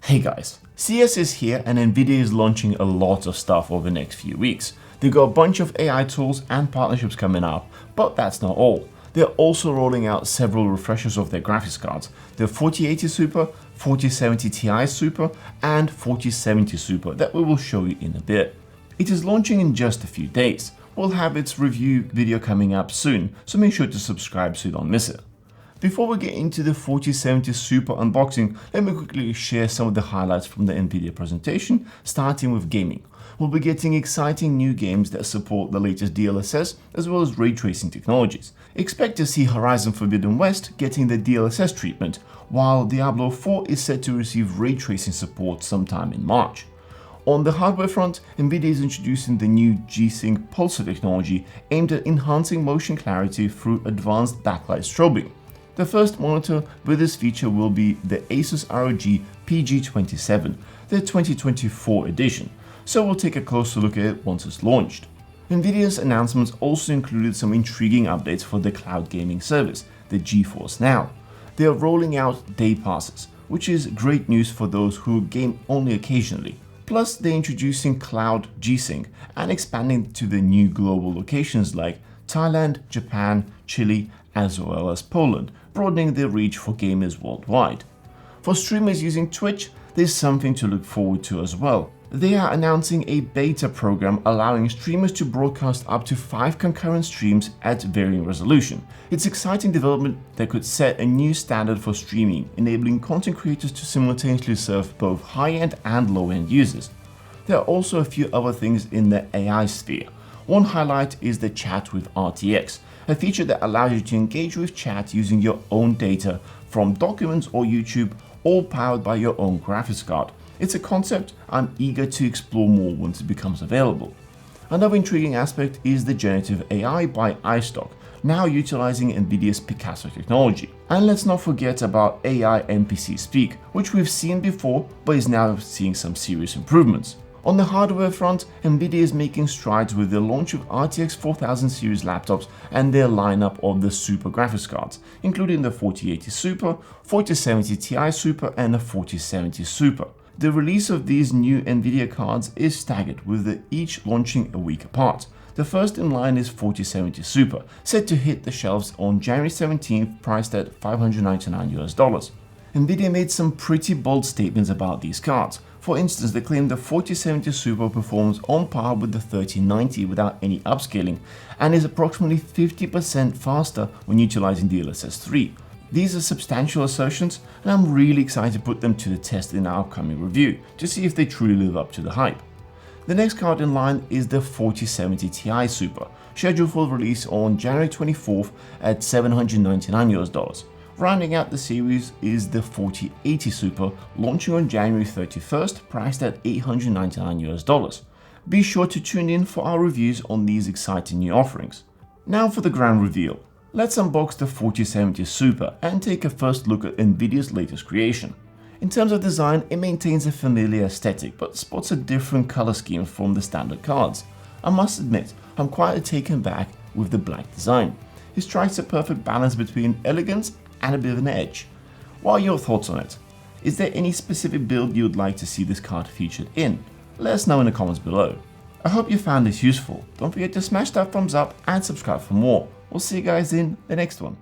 Hey guys, CES is here and NVIDIA is launching a lot of stuff over the next few weeks. They've got a bunch of AI tools and partnerships coming up, but that's not all. They're also rolling out several refreshers of their graphics cards, the 4080 Super, 4070 Ti Super, and 4070 Super that we will show you in a bit. It is launching in just a few days. We'll have its review video coming up soon, so make sure to subscribe so you don't miss it. Before we get into the 4070 Super unboxing, let me quickly share some of the highlights from the NVIDIA presentation, starting with gaming. We'll be getting exciting new games that support the latest DLSS as well as ray tracing technologies. Expect to see Horizon Forbidden West getting the DLSS treatment, while Diablo 4 is set to receive ray tracing support sometime in March. On the hardware front, NVIDIA is introducing the new G-Sync pulsar technology aimed at enhancing motion clarity through advanced backlight strobing. The first monitor with this feature will be the Asus ROG PG27, the 2024 edition, so we'll take a closer look at it once it's launched. NVIDIA's announcements also included some intriguing updates for the cloud gaming service, the GeForce Now. They are rolling out day passes, which is great news for those who game only occasionally. Plus, they're introducing Cloud G-Sync and expanding to the new global locations like Thailand, Japan, Chile, as well as Poland, broadening their reach for gamers worldwide. For streamers using Twitch, there's something to look forward to as well. They are announcing a beta program allowing streamers to broadcast up to 5 concurrent streams at varying resolution. It's exciting development that could set a new standard for streaming, enabling content creators to simultaneously serve both high-end and low-end users. There are also a few other things in the AI sphere. One highlight is the chat with RTX, a feature that allows you to engage with chat using your own data from documents or YouTube, all powered by your own graphics card. It's a concept I'm eager to explore more once it becomes available. Another intriguing aspect is the generative AI by iStock, now utilizing NVIDIA's Picasso technology. And let's not forget about AI NPC Speak, which we've seen before but is now seeing some serious improvements. On the hardware front, NVIDIA is making strides with the launch of RTX 4000 series laptops and their lineup of the super graphics cards, including the 4080 Super, 4070 Ti Super, and the 4070 Super. The release of these new NVIDIA cards is staggered, with each launching a week apart. The first in line is 4070 Super, set to hit the shelves on January 17th, priced at $599. NVIDIA made some pretty bold statements about these cards. For instance, they claim the 4070 Super performs on par with the 3090 without any upscaling and is approximately 50% faster when utilizing DLSS 3. These are substantial assertions, and I'm really excited to put them to the test in our upcoming review to see if they truly live up to the hype. The next card in line is the 4070 Ti Super, scheduled for release on January 24th at $799. Rounding out the series is the 4080 Super, launching on January 31st, priced at $899. Be sure to tune in for our reviews on these exciting new offerings. Now for the grand reveal. Let's unbox the 4070 Super and take a first look at NVIDIA's latest creation. In terms of design, it maintains a familiar aesthetic but sports a different color scheme from the standard cards. I must admit, I'm quite taken back with the black design. It strikes a perfect balance between elegance and a bit of an edge. What are your thoughts on it? Is there any specific build you would like to see this card featured in? Let us know in the comments below. I hope you found this useful. Don't forget to smash that thumbs up and subscribe for more. We'll see you guys in the next one.